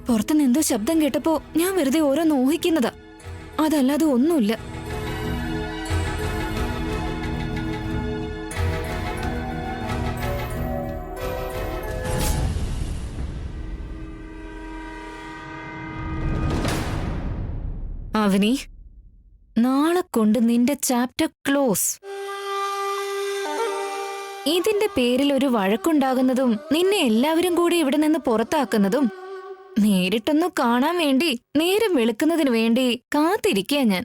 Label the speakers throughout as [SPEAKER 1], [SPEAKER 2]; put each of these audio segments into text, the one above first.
[SPEAKER 1] പുറത്തുനിന്ന് എന്തോ ശബ്ദം കേട്ടപ്പോ ഞാൻ വെറുതെ ഓരോന്ന് ഊഹിക്കുന്നതാ. അതല്ലാതെ ഒന്നുമില്ല. അവനി, നാളെ കൊണ്ട് നിന്റെ ചാപ്റ്റർ ക്ലോസ്. ഇതിന്റെ പേരിൽ ഒരു വഴക്കുണ്ടാകുന്നതും നിന്നെ എല്ലാവരും കൂടി ഇവിടെ നിന്ന് പുറത്താക്കുന്നതും നേരിട്ടൊന്നു കാണാൻ വേണ്ടി നേരം വെളുക്കുന്നതിന് വേണ്ടി കാത്തിരിക്കുക ഞാൻ.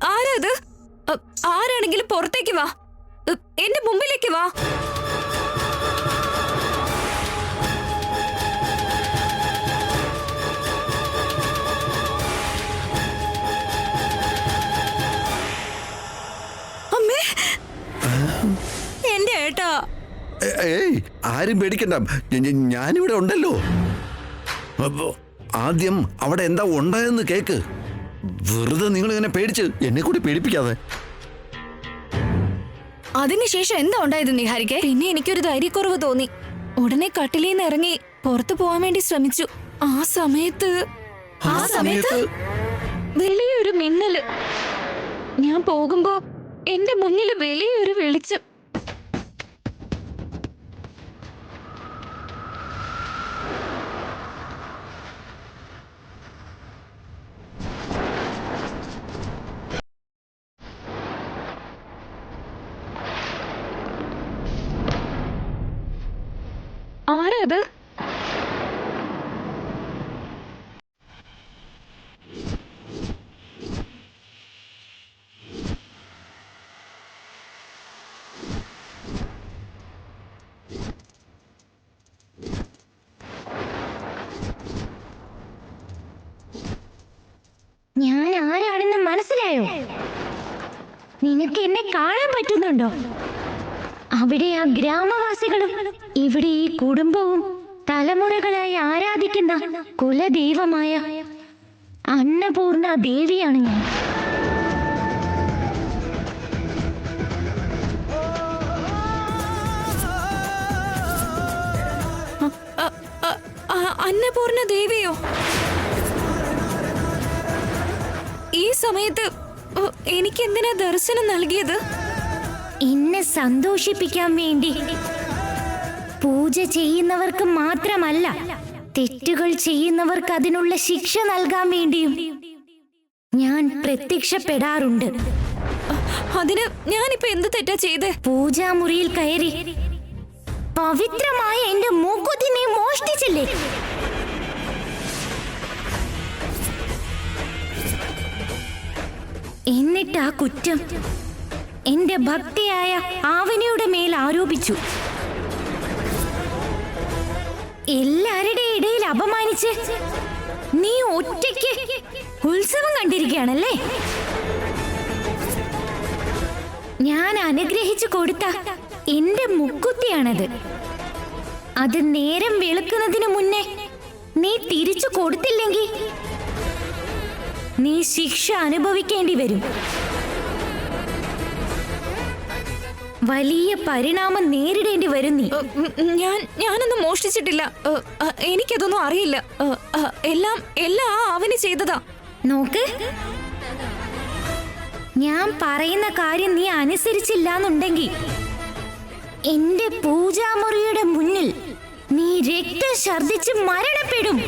[SPEAKER 1] ആരാത്? ആരാണെങ്കിലും പുറത്തേക്ക് വാ, എന്റെ മുമ്പിലേക്ക് വാ. അമ്മേ, എന്റെ ഏട്ടാ.
[SPEAKER 2] ഏയ്, ആരും പേടിക്കണ്ട, ഞാനിവിടെ ഉണ്ടല്ലോ. ആദ്യം അവിടെ എന്താ ഉണ്ടായെന്ന് കേക്ക്. വെറുതെ നിങ്ങൾ ഇങ്ങനെ പേടിച്ച് എന്നെ കൂടി പേടിപ്പിക്കാതെ.
[SPEAKER 1] അതിനുശേഷം എന്താ ഉണ്ടായത് നിഹാരിക്ക്? പിന്നെ എനിക്കൊരു ധൈര്യക്കുറവ് തോന്നി. ഉടനെ കട്ടിലേന്ന് ഇറങ്ങി പുറത്തു പോവാൻ വേണ്ടി ശ്രമിച്ചു. ആ സമയത്ത് വലിയൊരു മിന്നല്. ഞാൻ പോകുമ്പോ എന്റെ മുന്നിൽ വലിയൊരു വെളിച്ചം. ആരത്?
[SPEAKER 3] ഞാൻ ആരാണെന്ന് മനസ്സിലായോ? നിനക്ക് എന്നെ കാണാൻ പറ്റുന്നുണ്ടോ? അവിടെ ആ ഗ്രാമവാസികളും ഇവിടെ ഈ കുടുംബവും തലമുറകളായി ആരാധിക്കുന്ന കുലദൈവമായ അന്നപൂർണ ദേവിയാണ് ഞാൻ.
[SPEAKER 1] അന്നപൂർണ ദേവിയോ? ഈ സമയത്ത് എനിക്ക് എന്തിനാ ദർശനം നൽകിയത്?
[SPEAKER 3] എന്നെ സന്തോഷിപ്പിക്കാൻ വേണ്ടി. പൂജ ചെയ്യുന്നവർക്ക് മാത്രമല്ല, തെറ്റുകൾ ചെയ്യുന്നവർക്ക് അതിനുള്ള ശിക്ഷ നൽകാൻ വേണ്ടിയും ഞാൻ പ്രത്യക്ഷപ്പെടാറുണ്ട്.
[SPEAKER 1] അതിന് ഞാനിപ്പോ എന്ത് തെറ്റാ ചെയ്തേ?
[SPEAKER 3] പൂജാമുറിയിൽ കയറി പവിത്രമായ എന്റെ മൂക്കുത്തി നീ മോഷ്ടിച്ചില്ലേ? എന്നിട്ട് ആ കുറ്റം എന്റെ ഭക്തിയായ ആവനിയുടെ മേൽ ആരോപിച്ചു. എല്ലാവരുടെ ഇടയിൽ അപമാനിച്ച് നീ ഒറ്റയ്ക്ക് ഉത്സവം കണ്ടിരിക്കുകയാണല്ലേ? ഞാൻ അനുഗ്രഹിച്ചു കൊടുത്ത എന്റെ മുക്കുത്തിയാണത്. അത് നേരം വെളുക്കുന്നതിന് മുന്നേ നീ തിരിച്ചു കൊടുത്തില്ലെങ്കിൽ നീ ശിക്ഷ അനുഭവിക്കേണ്ടി വരും. വലിയ പരിണാമം നേരിടേണ്ടി വരും നീ.
[SPEAKER 1] ഞാനൊന്നും മോഷ്ടിച്ചിട്ടില്ല. എനിക്കതൊന്നും അറിയില്ല. എല്ലാം അവന് ചെയ്തതാ.
[SPEAKER 3] നോക്ക്, ഞാൻ പറയുന്ന കാര്യം നീ അനുസരിച്ചില്ലാന്നുണ്ടെങ്കിൽ എന്റെ പൂജാമുറിയുടെ മുന്നിൽ നീ രക്തം ഛർദിച്ച് മരണപ്പെടും.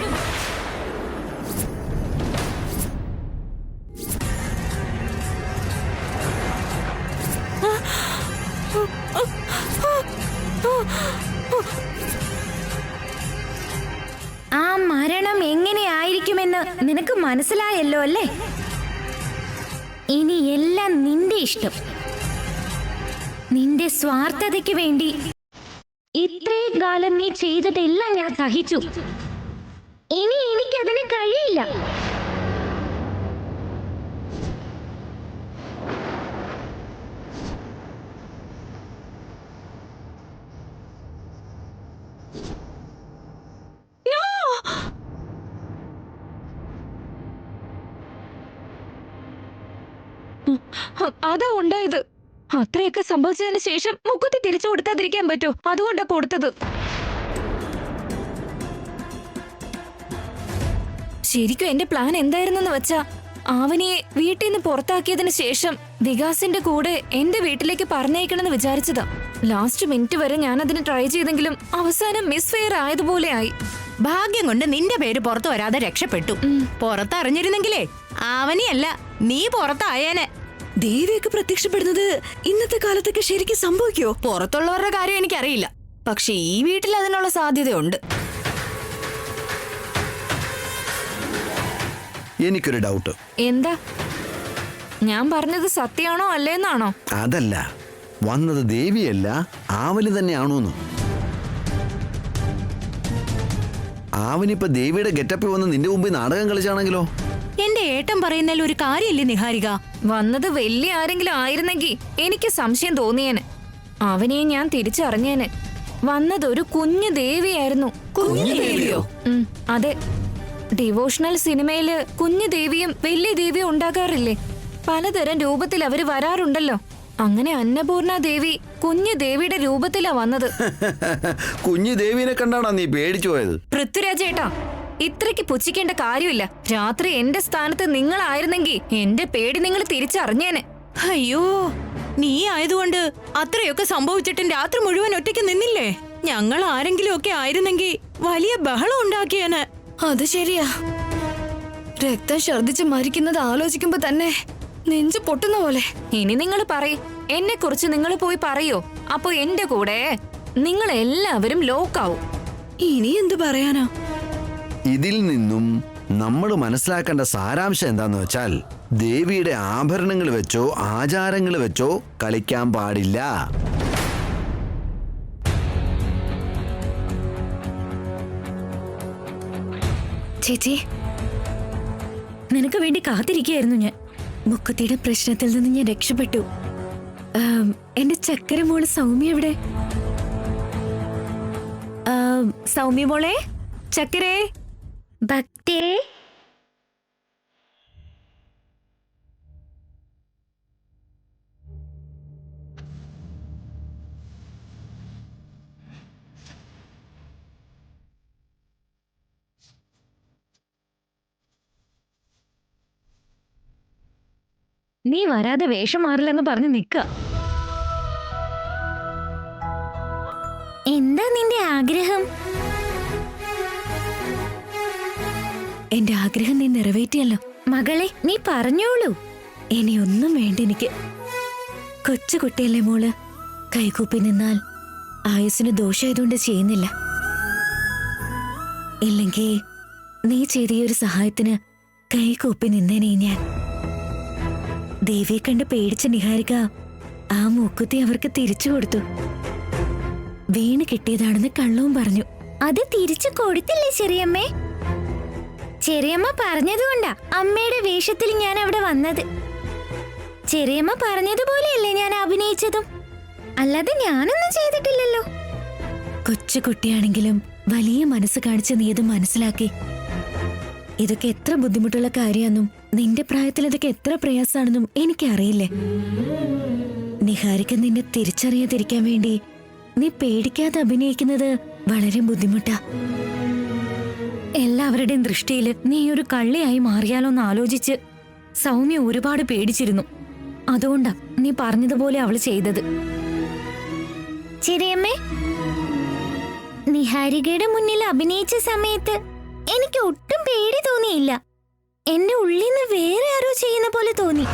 [SPEAKER 3] ആ മരണം എങ്ങനെയായിരിക്കുമെന്ന് നിനക്ക് മനസ്സിലായല്ലോ അല്ലേ? ഇനി എല്ലാം നിന്റെ ഇഷ്ടം. നിന്റെ സ്വാർത്ഥതയ്ക്ക് വേണ്ടി ഇത്രയും കാലം നീ ചെയ്തതെല്ലാം ഞാൻ സഹിച്ചു. ഇനി എനിക്കതിന് കഴിയില്ല.
[SPEAKER 1] അതാ ഉണ്ടായത്. അത്രയൊക്കെ സംഭവിച്ചതിന് ശേഷം മുക്കുത്തി തിരിച്ചു കൊടുക്കാതിരിക്കാൻ പറ്റോ? അതുകൊണ്ടാ കൊടുത്തത്. ശരിക്കും എന്റെ പ്ലാൻ എന്തായിരുന്നെന്ന് വെച്ചാ, ആവനിയെ വീട്ടിൽ നിന്ന് പുറത്താക്കിയതിന് ശേഷം വികാസിന്റെ കൂടെ എന്റെ വീട്ടിലേക്ക് പറഞ്ഞയക്കണമെന്ന് വിചാരിച്ചതാ. ലാസ്റ്റ് മിനിറ്റ് വരെ ഞാൻ അതിന് ട്രൈ ചെയ്തെങ്കിലും അവസാനം മിസ് ഫെയർ ആയതുപോലെ ആയി.
[SPEAKER 4] ഭാഗ്യം കൊണ്ട് നിന്റെ പേര് പുറത്തു വരാതെ രക്ഷപ്പെട്ടു. പുറത്തറിഞ്ഞിരുന്നെങ്കിലേ ആവനിയല്ല നീ പുറത്തായേനെ.
[SPEAKER 5] ദേവിയൊക്കെ പ്രത്യക്ഷപ്പെടുന്നത് ഇന്നത്തെ കാലത്തൊക്കെ ശരിക്കും സംഭവിക്കോ?
[SPEAKER 4] പുറത്തുള്ളവരുടെ കാര്യം എനിക്കറിയില്ല, പക്ഷെ ഈ വീട്ടിൽ അതിനുള്ള സാധ്യതയുണ്ട്.
[SPEAKER 2] എനിക്കൊരു ഡൗട്ട്.
[SPEAKER 1] എന്താ? ഞാൻ പറഞ്ഞത് സത്യമാണോ അല്ലേന്നാണോ?
[SPEAKER 2] അതല്ല, വന്നത് ദേവിയല്ല ആവനി തന്നെയാണോന്ന്. ആവനിപ്പോ ദേവിയുടെ ഗെറ്റപ്പിൽ വന്ന് നിന്റെ മുമ്പിൽ നാടകം കളിച്ചാണെങ്കിലോ?
[SPEAKER 4] എന്റെ ഏട്ടൻ പറയുന്നതിൽ ഒരു കാര്യമില്ലേ നിഹാരിക?
[SPEAKER 1] വന്നത് വലിയ ആരെങ്കിലും ആയിരുന്നെങ്കിൽ എനിക്ക് സംശയം തോന്നിയേനെ. അവനെ ഞാൻ തിരിച്ചറിഞ്ഞേനെ. വന്നത് ഒരു കുഞ്ഞു ദേവിയായിരുന്നു.
[SPEAKER 5] കുഞ്ഞു ദേവിയോ?
[SPEAKER 1] അതെ. ഡിവോഷണൽ സിനിമയില് കുഞ്ഞു ദേവിയും വലിയ ദേവിയും ഉണ്ടാകാറില്ലേ? പലതരം രൂപത്തിൽ അവര് വരാറുണ്ടല്ലോ. അങ്ങനെ അന്നപൂർണ ദേവി കുഞ്ഞു ദേവിയുടെ രൂപത്തിലാ വന്നത്.
[SPEAKER 2] കുഞ്ഞു ദേവിനെ കണ്ടാണോ നീ പേടിച്ചു പോയത്?
[SPEAKER 1] പൃഥ്വിരാജേട്ടാ, ഇത്രയ്ക്ക് പുച്ഛിക്കേണ്ട കാര്യമില്ല. രാത്രി എന്റെ സ്ഥാനത്ത് നിങ്ങളായിരുന്നെങ്കിൽ എന്റെ പേടി നിങ്ങൾ തിരിച്ചറിഞ്ഞേനെ.
[SPEAKER 4] അയ്യോ, നീ ആയതുകൊണ്ട് അത്രയൊക്കെ സംഭവിച്ചിട്ടും രാത്രി മുഴുവൻ ഒറ്റയ്ക്ക് നിന്നില്ലേ? ഞങ്ങൾ ആരെങ്കിലും ഒക്കെ ആയിരുന്നെങ്കിൽ വലിയ ബഹളം ഉണ്ടാക്കിയേനെ.
[SPEAKER 5] അത് ശരിയാ. രക്തം ഛർദിച്ച് മരിക്കുന്നത് ആലോചിക്കുമ്പോ തന്നെ നെഞ്ചു പൊട്ടുന്ന പോലെ.
[SPEAKER 1] ഇനി നിങ്ങൾ പറയ്, എന്നെ കുറിച്ച് നിങ്ങൾ പോയി പറയോ? അപ്പൊ എന്റെ കൂടെ നിങ്ങൾ എല്ലാവരും ലോക്കാവും.
[SPEAKER 5] ഇനി എന്തു പറയാനാ?
[SPEAKER 2] ഇതിൽ നിന്നും നമ്മൾ മനസ്സിലാക്കേണ്ട സാരാംശം എന്താന്ന് വെച്ചാൽ, ദേവിയുടെ ആഭരണങ്ങൾ വെച്ചോ ആചാരങ്ങൾ വെച്ചോ കളിക്കാൻ പാടില്ല.
[SPEAKER 3] ചേച്ചി, നിനക്ക് വേണ്ടി കാത്തിരിക്കുകയായിരുന്നു ഞാൻ. മുക്കുത്തിയുടെ പ്രശ്നത്തിൽ നിന്ന് ഞാൻ രക്ഷപ്പെട്ടു. എന്റെ ചക്കര മോള് സൗമ്യ എവിടെ? സൗമ്യ മോളെ, ചക്കരേ, ഭക്തേ. നീ വരാതെ വേഷം മാറില്ലെന്ന് പറഞ്ഞ് നിക്ക. എന്താ നിന്റെ ആഗ്രഹം?
[SPEAKER 5] എന്റെ ആഗ്രഹം നീ നിറവേറ്റിയല്ലോ.
[SPEAKER 3] മകളെ, നീ പറഞ്ഞോളൂ.
[SPEAKER 5] ഇനി ഒന്നും വേണ്ട എനിക്ക്. കൊച്ചുകുട്ടിയല്ലേ മോള്. കൈകൂപ്പി നിന്നാൽ ആയുസിന് ദോഷമായതുകൊണ്ട് ചെയ്യുന്നില്ല. ഇല്ലെങ്കിൽ നീ ചെയ്ത ഈ ഒരു സഹായത്തിന് കൈകൂപ്പി നിന്നേനെ ഞാൻ. ദേവിയെ കണ്ട് പേടിച്ച നിഹാരിക ആ മൂക്കുത്തി അവർക്ക് തിരിച്ചു കൊടുത്തു. വീണ് കിട്ടിയതാണെന്ന് കള്ളവും പറഞ്ഞു.
[SPEAKER 3] അത് തിരിച്ചു കൊടുത്തില്ലേ ചെറിയമ്മേ? ചെറിയമ്മ പറഞ്ഞതുകൊണ്ടാ അമ്മയുടെ വേഷത്തിൽ ഞാൻ അവിടെ വന്നത്. ചെറിയമ്മ പറഞ്ഞതുപോലെയല്ലേ ഞാൻ അഭിനയിച്ചതും. അല്ലാതെ ഞാനൊന്നും ചെയ്തിട്ടില്ലല്ലോ.
[SPEAKER 5] കൊച്ചുകുട്ടിയാണെങ്കിലും വലിയ മനസ്സ് കാണിച്ച് നീ ഇത് മനസ്സിലാക്കി. ഇതൊക്കെ എത്ര ബുദ്ധിമുട്ടുള്ള കാര്യമാണെന്നും നിന്റെ പ്രായത്തിൽ ഇതൊക്കെ എത്ര പ്രയാസാണെന്നും എനിക്കറിയില്ലേ. നിഹാരിക നിന്നെ തിരിച്ചറിയാതിരിക്കാൻ വേണ്ടി നീ പേടിക്കാതെ അഭിനയിക്കുന്നത് വളരെ ബുദ്ധിമുട്ടാ.
[SPEAKER 1] എല്ലാവരുടെയും ദൃഷ്ടിയിൽ നീ ഒരു കള്ളിയായി മാറിയാലോന്ന് ആലോചിച്ച് സൗമ്യ ഒരുപാട് പേടിച്ചിരുന്നു. അതുകൊണ്ടാ നീ പറഞ്ഞതുപോലെ അവള് ചെയ്തത്.
[SPEAKER 3] ചെറിയമ്മേ, നിഹാരികയുടെ മുന്നിൽ അഭിനയിച്ച സമയത്ത് എനിക്ക് ഒട്ടും പേടി തോന്നിയില്ല. എന്റെ ഉള്ളിൽ നിന്ന് വേറെ ആരോ ചെയ്യുന്ന പോലെ തോന്നി.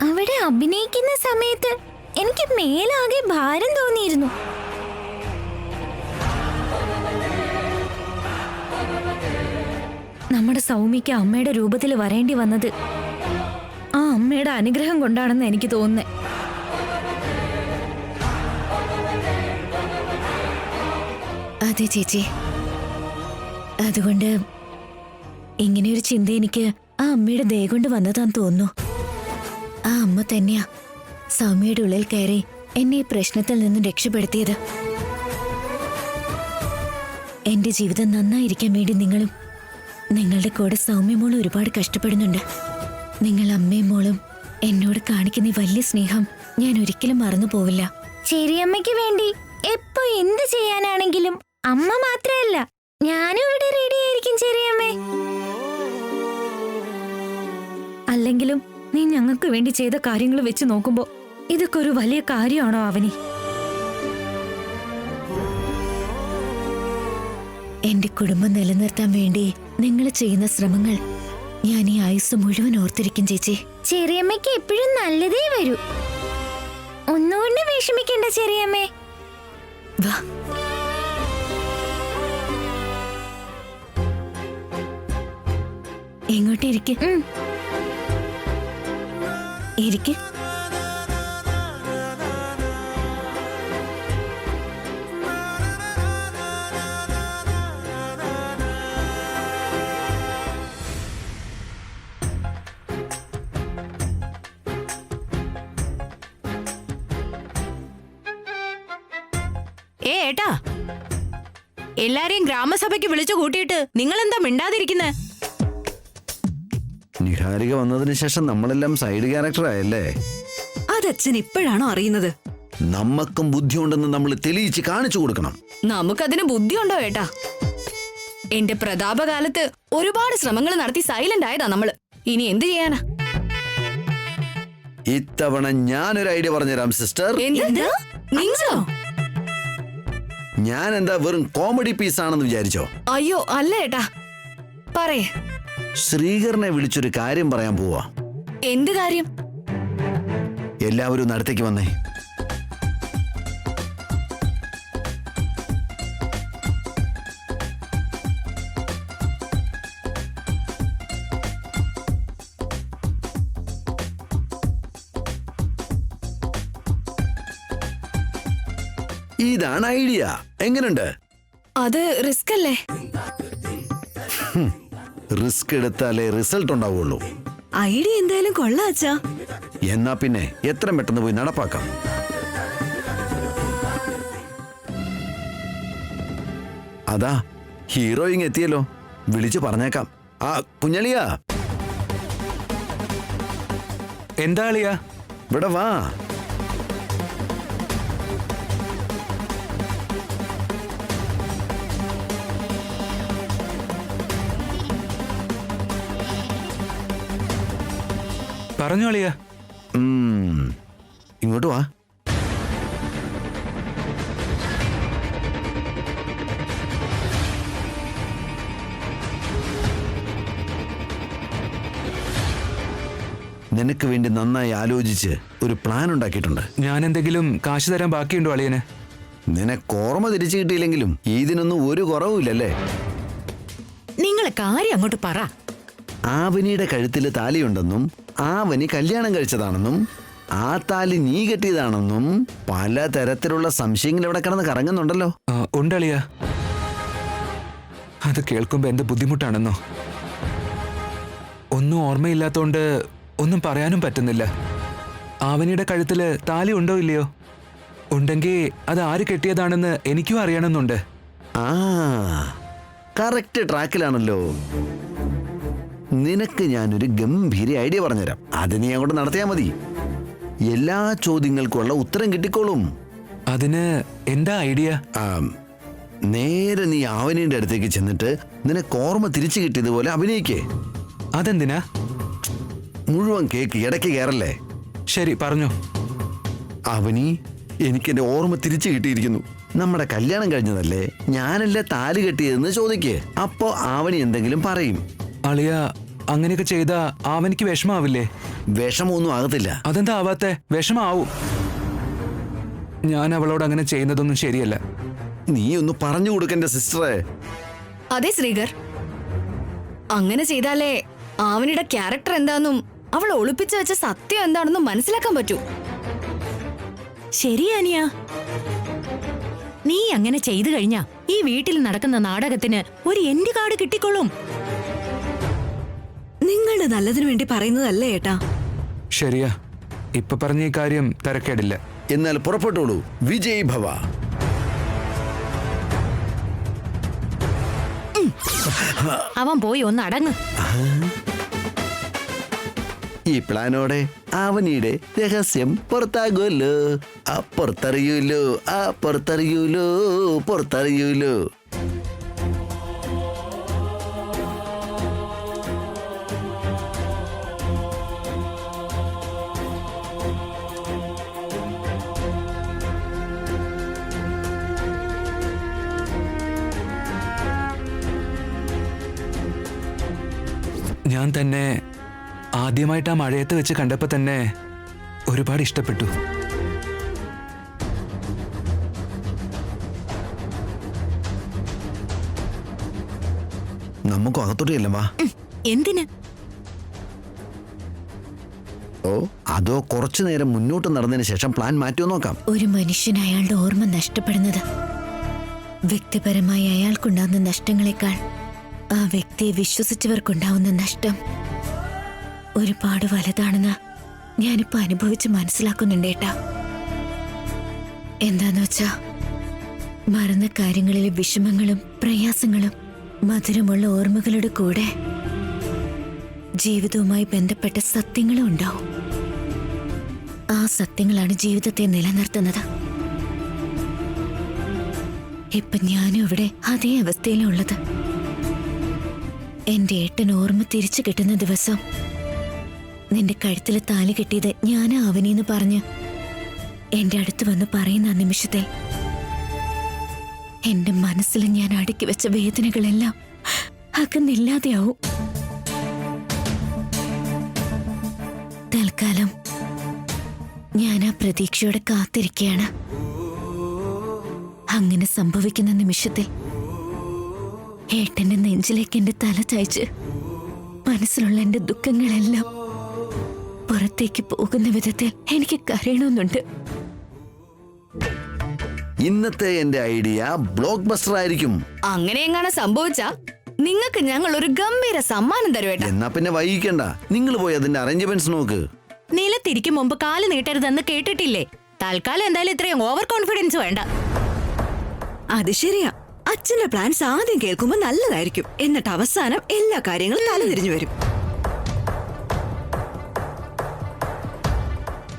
[SPEAKER 3] അവിടെ അഭിനയിക്കുന്ന സമയത്ത് എനിക്ക് മേലാകെ ഭാരം തോന്നിയിരുന്നു.
[SPEAKER 1] നമ്മുടെ സൗമ്യക്ക് അമ്മയുടെ രൂപത്തിൽ വരേണ്ടി വന്നത് ആ അമ്മയുടെ അനുഗ്രഹം കൊണ്ടാണെന്ന് എനിക്ക് തോന്നുന്നേ.
[SPEAKER 5] അതെ ചേച്ചി, അതുകൊണ്ട് ഇങ്ങനെയൊരു ചിന്ത എനിക്ക് ആ അമ്മയുടെ ദയ കൊണ്ട് വന്നതാന്ന് തോന്നുന്നു. ആ അമ്മ തന്നെയാ സൗമ്യയുടെ ഉള്ളിൽ കയറി എന്നെ ഈ പ്രശ്നത്തിൽ നിന്നും രക്ഷപ്പെടുത്തിയത്. എന്റെ ജീവിതം നന്നായിരിക്കാൻ വേണ്ടി നിങ്ങളും നിങ്ങളുടെ കൂടെ സൗമ്യ മോളും ഒരുപാട് കഷ്ടപ്പെടുന്നുണ്ട്. നിങ്ങൾ അമ്മയും മോളും എന്നോട് കാണിക്കുന്ന ഈ വലിയ സ്നേഹം ഞാൻ ഒരിക്കലും മറന്നു പോവില്ല.
[SPEAKER 3] ചെറിയമ്മയ്ക്ക് വേണ്ടി എപ്പോ എന്ത് ചെയ്യാനാണെങ്കിലും അമ്മ മാത്രമല്ല, ഞാനും ഇവിടെ റെഡി ആയിരിക്കും ചെറിയമ്മേ.
[SPEAKER 1] അല്ലെങ്കിലും നീ ഞങ്ങൾക്ക് വേണ്ടി ചെയ്ത കാര്യങ്ങൾ വെച്ച് നോക്കുമ്പോ ഇതൊക്കെ ഒരു വലിയ കാര്യമാണോ അവനി?
[SPEAKER 5] എന്റെ കുടുംബം നിലനിർത്താൻ വേണ്ടി നിങ്ങൾ ചെയ്യുന്ന ശ്രമങ്ങൾ ഞാൻ ഈ ആയുസ് മുഴുവൻ ഓർത്തിരിക്കും ചേച്ചി.
[SPEAKER 3] ചെറിയമ്മയ്ക്ക് എപ്പോഴും നല്ലതേ വരൂ. ഒന്നുകൊണ്ട് വിഷമിക്കണ്ട ചെറിയമ്മേ.
[SPEAKER 5] വാ, എങ്ങോട്ട് ഇരിക്ക്. ഇരിക്ക്.
[SPEAKER 4] ഏട്ടാ, എല്ലാരെയും ഗ്രാമസഭയ്ക്ക് വിളിച്ചു കൂട്ടിയിട്ട് നിങ്ങൾ എന്താ മിണ്ടാതിരിക്കുന്നേ?
[SPEAKER 2] നിഹാരിക വന്നതിന് ശേഷം നമ്മളെല്ലാം സൈഡ് ക്യാരക്ടറായല്ലേ?
[SPEAKER 6] അതച്ഛൻ ഇപ്പോഴാണോ അറിയുന്നത്?
[SPEAKER 2] നമ്മക്കും ബുദ്ധിയുണ്ടെന്ന് നമ്മൾ തെളിയിച്ച് കാണിച്ചു കൊടുക്കണം.
[SPEAKER 7] നമുക്കതിന് ബുദ്ധിയുണ്ടോ ഏട്ടാ? എന്റെ പ്രതാപകാലത്ത് ഒരുപാട് ശ്രമങ്ങൾ നടത്തി സൈലന്റ് ആയതാ നമ്മള്. ഇനി എന്ത് ചെയ്യാനാ?
[SPEAKER 2] ഇത്തവണ ഞാനൊരു ഐഡിയ പറഞ്ഞുതരാം സിസ്റ്റർ.
[SPEAKER 7] എന്ത്? നിങ്ങളോ?
[SPEAKER 2] ഞാൻ എന്താ വെറും കോമഡി പീസ് ആണെന്ന് വിചാരിച്ചോ?
[SPEAKER 7] അയ്യോ അല്ല ഏട്ടാ, പറയേ.
[SPEAKER 2] ശ്രീകരനെ വിളിച്ചൊരു കാര്യം പറയാൻ പോവാ.
[SPEAKER 7] എന്ത് കാര്യം?
[SPEAKER 2] എല്ലാവരും ഒന്ന് അടുത്തേക്ക് വന്നേ. ഇതാണ് ഐഡിയ. എങ്ങനെയുണ്ട്?
[SPEAKER 7] അത് റിസ്ക് അല്ലേ?
[SPEAKER 2] റിസ്ക് എടുത്താലേ റിസൾട്ട് ഉണ്ടാവുള്ളൂ.
[SPEAKER 6] ഐഡിയ എന്തായാലും കൊള്ളാം അച്ഛാ.
[SPEAKER 2] എന്നാ പിന്നെ എത്രയും പെട്ടെന്ന് പോയി നടപ്പാക്കാം. അതാ ഹീറോയിങ് എത്തിയല്ലോ. വിളിച്ചു പറഞ്ഞേക്കാം. ആ കുഞ്ഞളിയാ,
[SPEAKER 8] എന്താ അളിയാ?
[SPEAKER 2] ഇവിടെ വാ.
[SPEAKER 8] പറഞ്ഞു അളിയാ.
[SPEAKER 2] ഇങ്ങോട്ട് വാ. നിനക്ക് വേണ്ടി നന്നായി ആലോചിച്ച് ഒരു പ്ലാൻ ഉണ്ടാക്കിയിട്ടുണ്ട്.
[SPEAKER 8] ഞാൻ എന്തെങ്കിലും കാശ് തരാൻ ബാക്കിയുണ്ടോ അളിയന്?
[SPEAKER 2] നിനക്ക് ഓർമ്മ തിരിച്ചു കിട്ടിയില്ലെങ്കിലും ഇതിനൊന്നും ഒരു കുറവുമില്ലല്ലേ?
[SPEAKER 4] നിങ്ങൾ കാര്യം അങ്ങോട്ട് പറ.
[SPEAKER 2] ആവനിയുടെ കഴുത്തിൽ താലിയുണ്ടെന്നും ആവനി കല്യാണം കഴിച്ചതാണെന്നും ആ താലി നീ കെട്ടിയതാണെന്നും പല തരത്തിലുള്ള സംശയങ്ങൾ ഇവിടെ കിടന്ന് കറങ്ങുന്നുണ്ടല്ലോ.
[SPEAKER 8] ഉണ്ടളിയാ. അത് കേൾക്കുമ്പോ എന്ത് ബുദ്ധിമുട്ടാണെന്നോ. ഒന്നും ഓർമ്മയില്ലാത്തോണ്ട് ഒന്നും പറയാനും പറ്റുന്നില്ല. ആവനിയുടെ കഴുത്തില് താലി ഉണ്ടോ ഇല്ലയോ? ഉണ്ടെങ്കിൽ അത് ആര് കെട്ടിയതാണെന്ന് എനിക്കും അറിയണമെന്നുണ്ട്.
[SPEAKER 2] ആ കറക്റ്റ് ട്രാക്കിലാണല്ലോ. നിനക്ക് ഞാനൊരു ഗംഭീര ഐഡിയ പറഞ്ഞുതരാം. അത് നീ അങ്ങോട്ട് നടത്തിയാൽ മതി. എല്ലാ ചോദ്യങ്ങൾക്കുള്ള ഉത്തരം കിട്ടിക്കോളും.
[SPEAKER 8] അതിന് എന്താ ഐഡിയ?
[SPEAKER 2] നേരെ നീ ആവനിയുടെ അടുത്തേക്ക് ചെന്നിട്ട് നിനക്ക് ഓർമ്മ തിരിച്ചു കിട്ടിയതുപോലെ അഭിനയിക്കേ.
[SPEAKER 8] അതെന്തിനാ?
[SPEAKER 2] മുഴുവൻ കേക്ക്, ഇടയ്ക്ക് കയറല്ലേ.
[SPEAKER 8] ശരി, പറഞ്ഞു.
[SPEAKER 2] അവനി, എനിക്ക് എന്റെ ഓർമ്മ തിരിച്ചു കിട്ടിയിരിക്കുന്നു. നമ്മുടെ കല്യാണം കഴിഞ്ഞതല്ലേ, ഞാനല്ലേ താലി കെട്ടിയതെന്ന് ചോദിക്കേ. അപ്പോ ആവനി എന്തെങ്കിലും പറയും.
[SPEAKER 8] അളിയ, അങ്ങനെയൊക്കെ ചെയ്താ അവനിക്ക് വിഷമാവില്ലേ?
[SPEAKER 2] വിഷമൊന്നും ആകത്തില്ല.
[SPEAKER 8] അതെന്താ ആവാത്തെ? വിഷമാവും. ഞാൻ അവളോട് അങ്ങനെ ചെയ്യുന്നതൊന്നും ശരിയല്ല.
[SPEAKER 2] നീ ഒന്ന് പറഞ്ഞു കൊടുക്കണ്ട സിസ്റ്ററെ.
[SPEAKER 7] അതെ ശ്രീകർ, അങ്ങനെ ചെയ്താലേ അവനുടെ ക്യാരക്ടർ എന്താണെന്നും അവൾ ഒളിപ്പിച്ചു വെച്ച സത്യം എന്താണെന്നും മനസ്സിലാക്കാൻ പറ്റൂ.
[SPEAKER 4] ശരിയാനിയ, നീ അങ്ങനെ ചെയ്തു കഴിഞ്ഞാ ഈ വീട്ടിൽ നടക്കുന്ന നാടകത്തിന് ഒരു എൻഡ് കാർഡ് കിട്ടിക്കൊള്ളും.
[SPEAKER 6] നിങ്ങളുടെ നല്ലതിനു വേണ്ടി പറയുന്നതല്ലേ ഏട്ടാ.
[SPEAKER 8] ശരിയാ, ഇപ്പൊ പറഞ്ഞ ഈ കാര്യം തരക്കേടില്ല.
[SPEAKER 2] എന്നാൽ പുറപ്പെട്ടോളൂ. വിജയ് ഭവ.
[SPEAKER 4] അവൻ പോയി ഒന്ന് അടങ്ങ്.
[SPEAKER 2] ഈ പ്ലാനോടെ ആവനിയുടെ രഹസ്യം പുറത്താകുമല്ലോ. പുറത്തറിയൂലോ, പുറത്തറിയൂലോ, പുറത്തറിയൂലോ.
[SPEAKER 8] ഞാൻ തന്നെ ആദ്യമായിട്ട് ആ മഴയത്ത് വെച്ച് കണ്ടപ്പോ തന്നെ ഒരുപാട് ഇഷ്ടപ്പെട്ടു.
[SPEAKER 2] നമുക്ക് അകത്തോട്ടില്ല വാ.
[SPEAKER 4] എന്തിന്?
[SPEAKER 2] ഓ, അതോ കുറച്ചു നേരം മുന്നോട്ട് നടന്നതിന് ശേഷം പ്ലാൻ മാറ്റിയോ നോക്കാം.
[SPEAKER 5] ഒരു മനുഷ്യൻ അയാളുടെ ഓർമ്മ നഷ്ടപ്പെടുന്നത് വ്യക്തിപരമായി അയാൾക്കുണ്ടാകുന്ന നഷ്ടങ്ങളെക്കാൾ ആ വ്യക്തിയെ വിശ്വസിച്ചവർക്കുണ്ടാവുന്ന നഷ്ടം ഒരുപാട് വലുതാണെന്ന് ഞാനിപ്പോ അനുഭവിച്ച് മനസ്സിലാക്കുന്നുണ്ടേട്ടാ. എന്താന്ന് വെച്ചാ, മറന്ന കാര്യങ്ങളിലെ വിഷമങ്ങളും പ്രയാസങ്ങളും മധുരമുള്ള ഓർമ്മകളുടെ കൂടെ ജീവിതവുമായി ബന്ധപ്പെട്ട സത്യങ്ങളും ഉണ്ടാവും. ആ സത്യങ്ങളാണ് ജീവിതത്തെ നിലനിർത്തുന്നത്. ഇപ്പൊ ഞാനും ഇവിടെ അതേ അവസ്ഥയിലുള്ളത്. എന്റെ ഏട്ടൻ ഓർമ്മ തിരിച്ചു കിട്ടുന്ന ദിവസം നിന്റെ കഴുത്തില് താലി കെട്ടിയത് ഞാനാ അവനെന്ന് പറഞ്ഞ് എന്റെ അടുത്ത് വന്ന് പറയുന്ന നിമിഷത്തെ എന്റെ മനസ്സിൽ ഞാൻ അടുക്കി വെച്ച വേദനകളെല്ലാം അകന്നില്ലാതെയാവും. തൽക്കാലം ഞാൻ ആ പ്രതീക്ഷയോടെ കാത്തിരിക്കുകയാണ്. അങ്ങനെ സംഭവിക്കുന്ന നിമിഷത്തിൽ ഏട്ടന്റെ നെഞ്ചിലേക്ക് എന്റെ തല ചായ്ച്ച് മനസ്സിലുള്ള എന്റെ ദുഃഖങ്ങളെല്ലാം പുറത്തേക്ക് പോകുന്ന വിധത്തിൽ എനിക്ക് കരയണമെന്നുണ്ട്.
[SPEAKER 2] ഇന്നത്തെ എന്റെ ഐഡിയ ബ്ലോക്ക് ബസ്റ്റർ ആയിരിക്കും.
[SPEAKER 7] അങ്ങനെ എങ്ങനെ സംഭവിച്ചാ നിങ്ങൾക്ക് ഞങ്ങൾ ഒരു ഗംഭീര സമ്മാനം തരുവേട്ടാ.
[SPEAKER 2] എന്നാ പിന്നെ വൈകിക്കണ്ട, നിങ്ങൾ പോയി അതിന്റെ അറേഞ്ച്മെന്റ്സ് നോക്ക്.
[SPEAKER 4] നിലത്തിരിക്കും മുമ്പ് കാല് നീട്ടരുതെന്ന് കേട്ടിട്ടില്ലേ? തൽക്കാലം എന്തായാലും ഇത്രയും ഓവർ കോൺഫിഡൻസ് വേണ്ട.
[SPEAKER 6] അത് ശരിയാ. അച്ഛന്റെ പ്ലാൻസ് ആദ്യം കേൾക്കുമ്പോ നല്ലതായിരിക്കും, എന്നിട്ട് അവസാനം എല്ലാ കാര്യങ്ങളും തലതിരിഞ്ഞു വരും.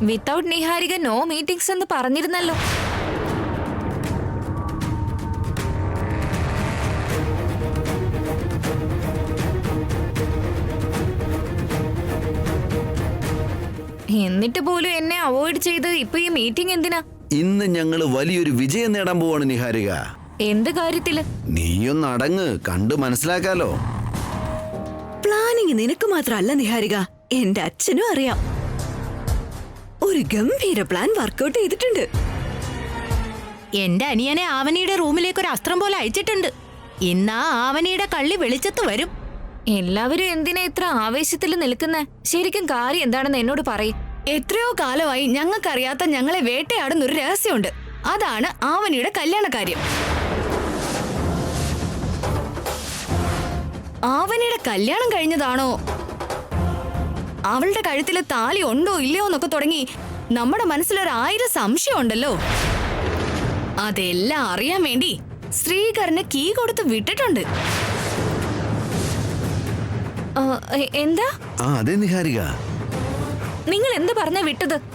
[SPEAKER 1] വിത്തൗട്ട് നിഹാരിക നോ മീറ്റിംഗ്സ് എന്ന് പറഞ്ഞിരുന്നല്ലോ. എന്നിട്ട് പോലും എന്നെ അവോയ്ഡ് ചെയ്ത് ഇപ്പൊ ഈ മീറ്റിംഗ് എന്തിനാ?
[SPEAKER 2] ഇന്ന് ഞങ്ങള് വലിയൊരു വിജയം നേടാൻ പോവാണ് നിഹാരിക.
[SPEAKER 1] എന്ത് കാര്യത്തില്?
[SPEAKER 2] നീയൊന്ന് അടങ്ങ്, കണ്ടു മനസ്സിലാക്കാലോ.
[SPEAKER 6] പ്ലാനിങ് നിനക്ക് മാത്രമല്ല നിഹാരിക, എന്റെ അച്ഛനും അറിയാം. ഒരു ഗംഭീര പ്ലാൻ വർക്കൗട്ട് ചെയ്തിട്ടുണ്ട്.
[SPEAKER 4] എന്റെ അനിയനെ ആവനിയുടെ റൂമിലേക്ക് ഒരു അസ്ത്രം പോലെ അയച്ചിട്ടുണ്ട്. ഇന്നാ ആവനിയുടെ കള്ളി വെളിച്ചത്ത് വരും.
[SPEAKER 1] എല്ലാവരും എന്തിനാ ഇത്ര ആവേശത്തിൽ നിൽക്കുന്നെ? ശരിക്കും കാര്യം എന്താണെന്ന് എന്നോട് പറയും.
[SPEAKER 7] എത്രയോ കാലമായി ഞങ്ങൾക്കറിയാത്ത ഞങ്ങളെ വേട്ടയാടുന്ന ഒരു രഹസ്യമുണ്ട്. അതാണ് ആവനിയുടെ കല്യാണ കാര്യം. ആവനിയുടെ കല്യാണം കഴിഞ്ഞതാണോ, അവളുടെ കഴുത്തില് താലി ഉണ്ടോ ഇല്ലയോ എന്നൊക്കെ തുടങ്ങി നമ്മുടെ മനസ്സിലൊരു സംശയം ഉണ്ടല്ലോ. അതെല്ലാം അറിയാൻ വേണ്ടി ശ്രീകറിന് കീ കൊടുത്ത് വിട്ടിട്ടുണ്ട്.
[SPEAKER 1] എന്താ
[SPEAKER 2] ആ അതെ നിഹാരിക.
[SPEAKER 1] നിങ്ങൾ എന്ത് പറഞ്ഞ വിട്ടത്?